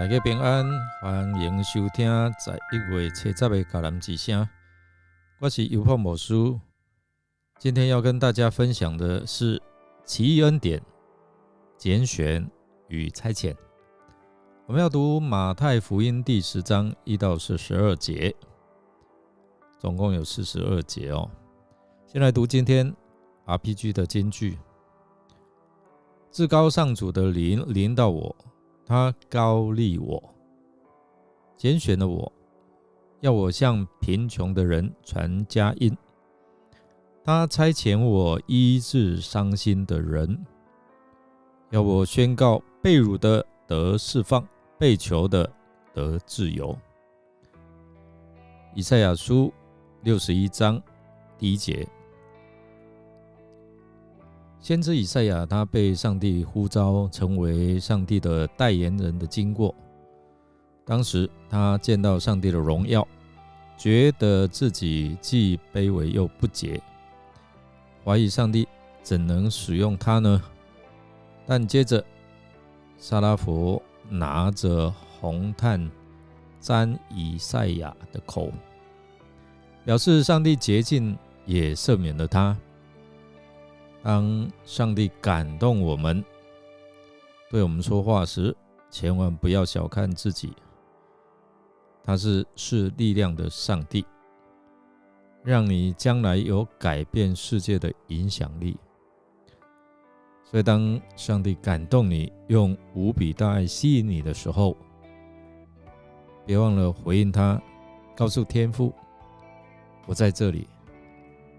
大家平安，欢迎收听11月7日的迦南之声。我是尤胖牧师，今天要跟大家分享的是奇异恩典、拣选与差遣。我们要读马太福音第10章1到42节，总共有42节哦。先来读今天 RPG 的金句：至高上主的灵临到我，他膏立我，拣选了我，要我向贫穷的人传佳音。他差遣我医治伤心的人，要我宣告被掳的得释放，被囚的得自由。以赛亚书61章第1节，先知以赛亚他被上帝呼召成为上帝的代言人的经过。当时他见到上帝的荣耀，觉得自己既卑微又不洁，怀疑上帝怎能使用他呢？但接着撒拉弗拿着红炭沾以赛亚的口，表示上帝洁净也赦免了他。当上帝感动我们，对我们说话时，千万不要小看自己，他是力量的上帝，让你将来有改变世界的影响力。所以当上帝感动你，用无比大爱吸引你的时候，别忘了回应他，告诉天父，我在这里，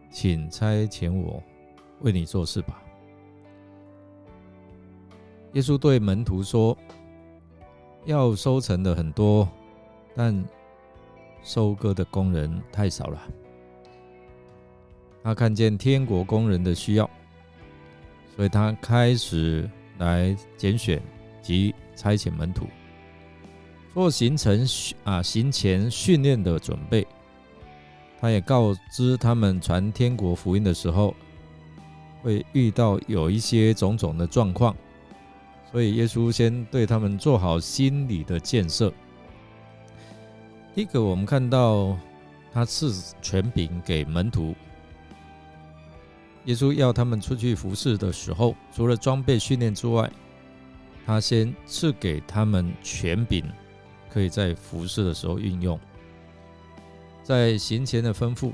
请差遣我为你做事吧。耶稣对门徒说，要收成的很多，但收割的工人太少了。他看见天国工人的需要，所以他开始来拣选及差遣门徒，做行前训练的准备。他也告知他们传天国福音的时候会遇到有一些种种的状况，所以耶稣先对他们做好心理的建设。第一个，我们看到他赐权柄给门徒。耶稣要他们出去服事的时候，除了装备训练之外，他先赐给他们权柄，可以在服事的时候运用。在行前的吩咐，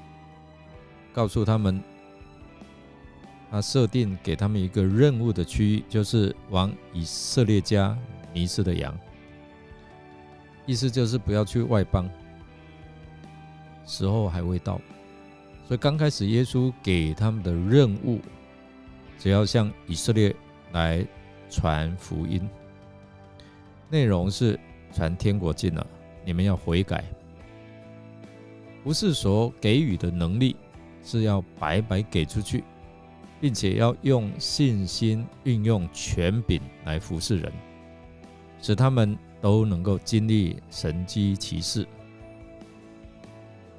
告诉他们，他设定给他们一个任务的区域，就是往以色列家迷失的羊。意思就是不要去外邦，时候还未到。所以刚开始耶稣给他们的任务，只要向以色列来传福音，内容是传天国近了，你们要悔改。不是所给予的能力是要白白给出去，并且要用信心运用权柄来服侍人，使他们都能够经历神迹奇事。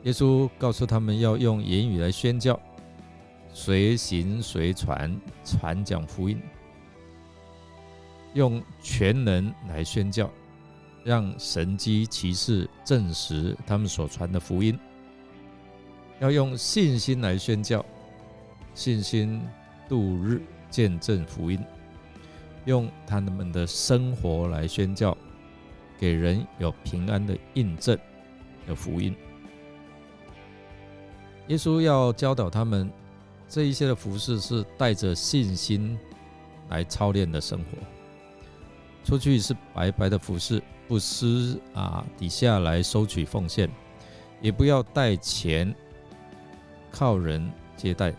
耶稣告诉他们要用言语来宣教，随行随传，传讲福音，用全能来宣教，让神迹奇事证实他们所传的福音。要用信心来宣教，信心度日见证福音，用他们的生活来宣教，给人有平安的印证的福音。耶稣要教导他们，这一些的服事是带着信心来操练的生活。出去是白白的服事，不施底下来收取奉献，也不要带钱，靠人接待。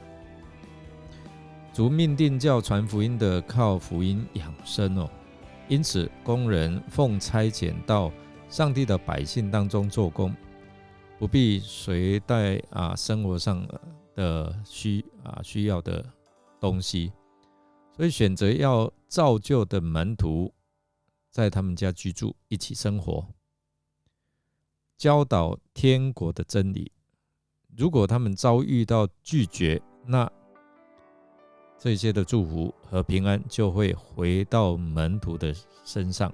主命定叫传福音的靠福音养生哦，因此工人奉差遣到上帝的百姓当中做工，不必随带生活上的需要的东西，所以选择要造就的门徒，在他们家居住，一起生活，教导天国的真理。如果他们遭遇到拒绝，那这些的祝福和平安就会回到门徒的身上，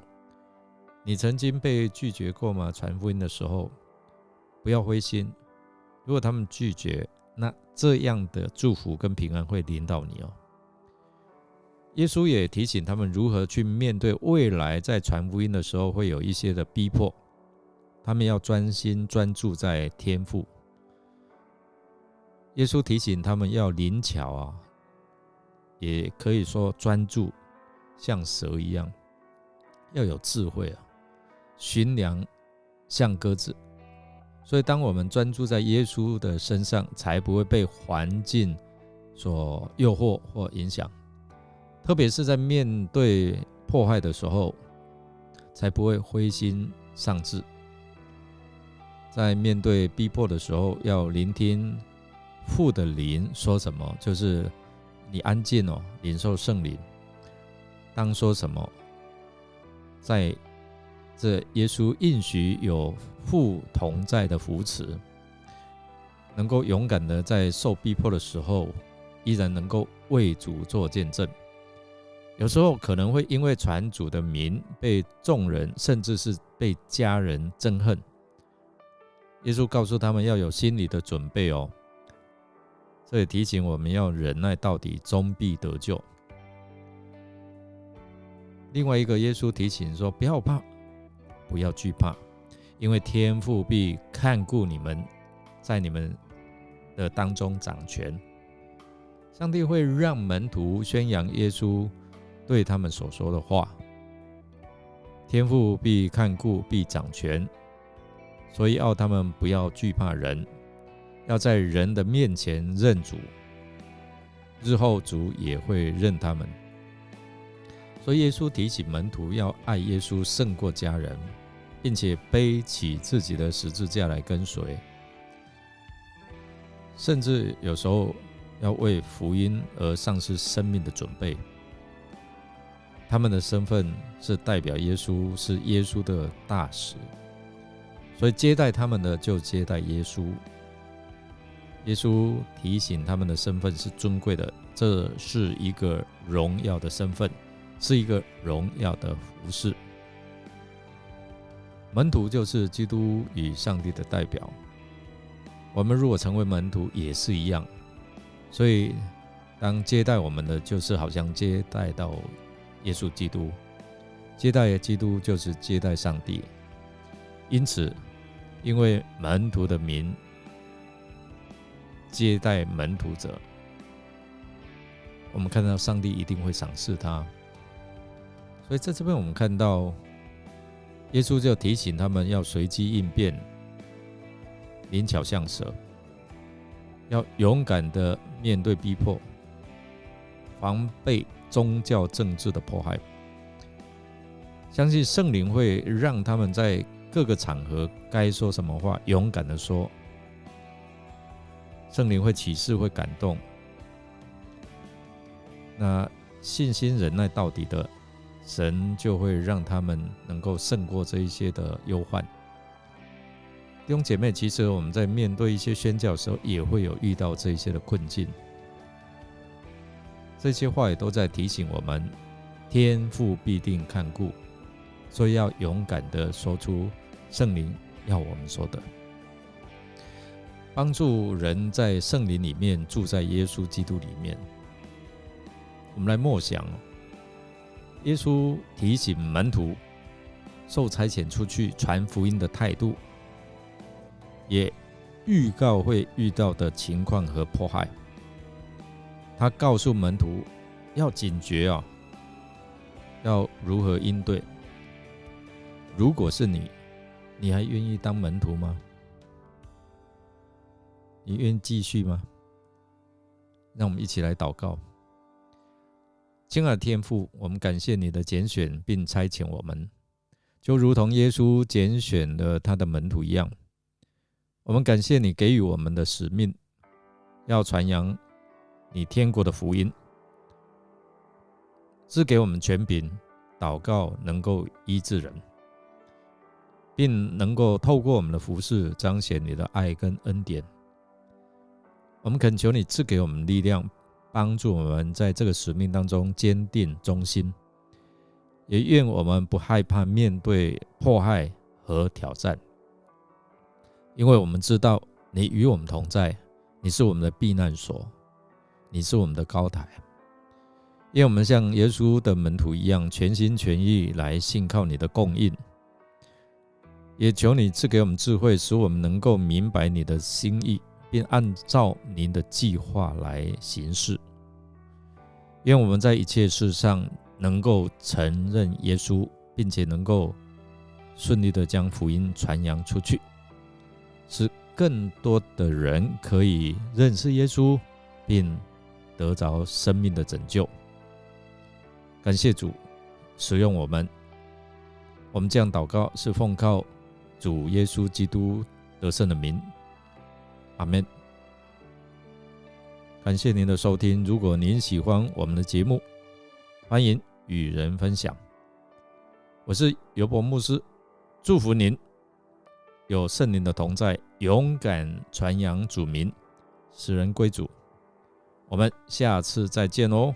你曾经被拒绝过吗？传福音的时候，不要灰心。如果他们拒绝，那这样的祝福跟平安会临到你哦。耶稣也提醒他们如何去面对未来在传福音的时候会有一些的逼迫，他们要专心专注在天父。耶稣提醒他们要灵巧啊，也可以说专注，像蛇一样，要有智慧啊，驯良像鸽子。所以当我们专注在耶稣的身上，才不会被环境所诱惑或影响，特别是在面对迫害的时候，才不会灰心丧志。在面对逼迫的时候，要聆听父的灵说什么，就是你安静哦，领受圣灵。当说什么，在这耶稣应许有父同在的扶持，能够勇敢的在受逼迫的时候，依然能够为主做见证。有时候可能会因为传主的名被众人甚至是被家人憎恨，耶稣告诉他们要有心理的准备哦。这也提醒我们要忍耐到底，终必得救。另外一个，耶稣提醒说，不要怕，不要惧怕，因为天父必看顾你们，在你们的当中掌权。上帝会让门徒宣扬耶稣对他们所说的话。天父必看顾，必掌权，所以要他们不要惧怕人，要在人的面前认主，日后主也会认他们。所以耶稣提醒门徒要爱耶稣胜过家人，并且背起自己的十字架来跟随，甚至有时候要为福音而丧失生命的准备。他们的身份是代表耶稣，是耶稣的大使，所以接待他们的就接待耶稣。耶稣提醒他们的身份是尊贵的，这是一个荣耀的身份，是一个荣耀的服事。门徒就是基督与上帝的代表，我们如果成为门徒也是一样。所以当接待我们的，就是好像接待到耶稣基督，接待基督就是接待上帝。因此因为门徒的名，接待门徒者，我们看到上帝一定会赏识他。所以在这边我们看到耶稣就提醒他们要随机应变，灵巧像蛇，要勇敢的面对逼迫，防备宗教政治的迫害。相信圣灵会让他们在各个场合该说什么话勇敢的说，圣灵会启示，会感动。那信心忍耐到底的，神就会让他们能够胜过这一些的忧患。弟兄姐妹，其实我们在面对一些宣教的时候，也会有遇到这一些的困境。这些话也都在提醒我们，天父必定看顾，所以要勇敢的说出圣灵要我们说的，帮助人在圣灵里面，住在耶稣基督里面。我们来默想，耶稣提醒门徒受差遣出去传福音的态度，也预告会遇到的情况和迫害。他告诉门徒要警觉啊，要如何应对。如果是你，你还愿意当门徒吗？你愿意继续吗？让我们一起来祷告。亲爱的天父，我们感谢你的拣选并差遣我们，就如同耶稣拣选了他的门徒一样。我们感谢你给予我们的使命，要传扬你天国的福音，赐给我们权柄，祷告能够医治人，并能够透过我们的服事彰显你的爱跟恩典。我们恳求你赐给我们力量，帮助我们在这个使命当中坚定忠心，也愿我们不害怕面对迫害和挑战，因为我们知道你与我们同在，你是我们的避难所，你是我们的高台。愿我们像耶稣的门徒一样，全心全意来信靠你的供应，也求你赐给我们智慧，使我们能够明白你的心意，并按照您的计划来行事。愿我们在一切事上能够承认耶稣，并且能够顺利的将福音传扬出去，使更多的人可以认识耶稣，并得着生命的拯救。感谢主使用我们这样祷告是奉靠主耶稣基督得胜的名，阿们。感谢您的收听，如果您喜欢我们的节目，欢迎与人分享。我是尤伯牧师，祝福您有圣灵的同在，勇敢传扬主名，使人归主。我们下次再见哦。